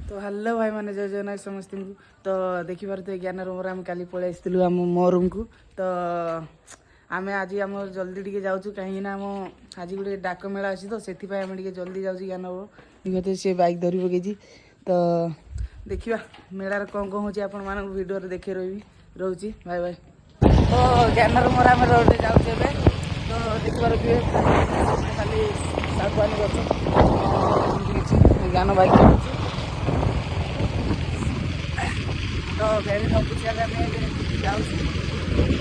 तो हेलो भाई मैंने जय जगन्नाथ समस्त को तो देखिपारे ज्ञान रूम आम काली पलि आसलु आम मो रूम को तो आम आज आम जल्दी टे जाऊँ कहीं आम आज गोटे डाक मेला अच्छी तो से आम जल्दी जाऊँ ज्ञान रूम सी बैक धरी पकई तो देखा मेलार कौन कौन हो आपण मान भिडियो देखे रही रोचे बाय बाय। तो ज्ञान रूम आम रोड जाऊँ तो देखिए खाली सागवानी गछ ज्ञान बाइक चलुची तो भेरी सब जाऊँ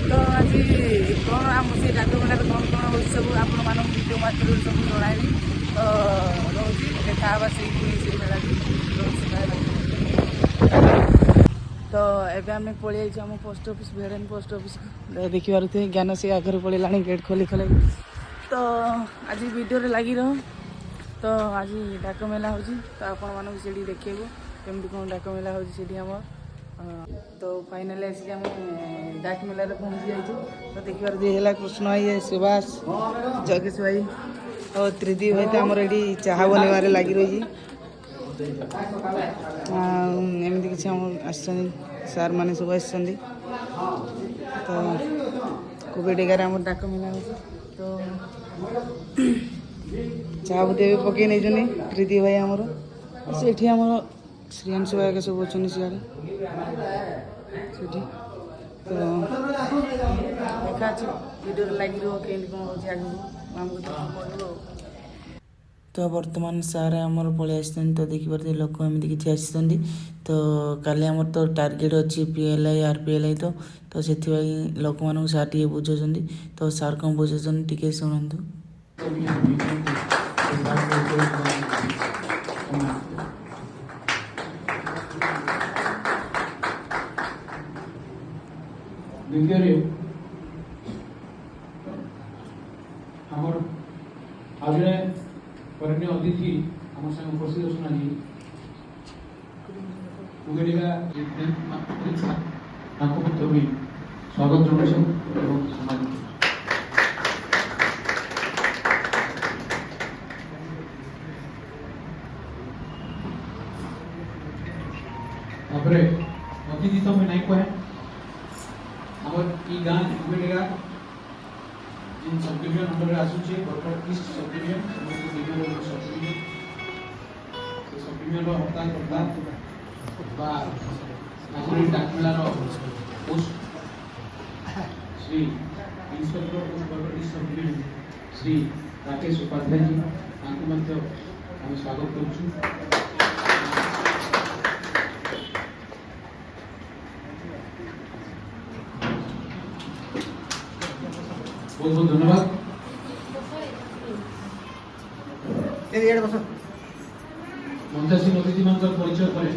तो आज कौन आम से डाक मेलार कौन कौन हो सब आपण मान भिडियो माध्यम सब जन तो रोचे देखा से मेला तो एबे आम पलि आम पोस्ट ऑफिस भेड़न पोस्ट ऑफिस देखी पारे ज्ञान से आगे पड़ेगा गेट खोली खोल तो आज वीडियो लगी रह तो आज डाक मेला हो तो आपण मानक से देखिए केमती कौन डाक मेला हो तो फाइनाली आसिक आम डाक मेल पहुँची जाइए तो देखिए है कृष्ण भाई सुभाष जगेश भाई और त्रिदी भाई तो आमर ये चाह बनवार लगी रही एमती किसी सार मैंने सब आस तो कोविड 11 आम डाक मेला हो तो चाह बुते भी पकई नहीं त्रिदी भाई आमर से आमर श्रीयांश भाई सब अच्छे सियाड़े तो देखा वीडियो लगी रही कौन हो तो बर्तमान सारे आमर पलि आस तो देखिए लोक एमती किसी आसी तो काली आमर तो टार्गेट अच्छी PLI RPLI तो से लोक मान सार टे बुझाऊँ तो सार कौन बुझाऊँ टे शुणु द्वितीय आमर आज वरण्य अतिथि आम संग उपस्थित अच्छे आज कुगेडिगा पुत्र भी स्वागत जनाऊँ अतिथि तो मैं नहीं कहे आमर ई गाँ कुगेडिगा जिन सब डिविजन अंडर आसूचे Bargarh east sub division sub division sub division हड़ताल करता आज डाक मेलार post Shri inspector post Bargarh east sub division Shri Rakesh Upadhyay ji आम स्वागत करुँ बहुत बहुत धन्यवाद। मंचासीन अतिथि मान परिचय करें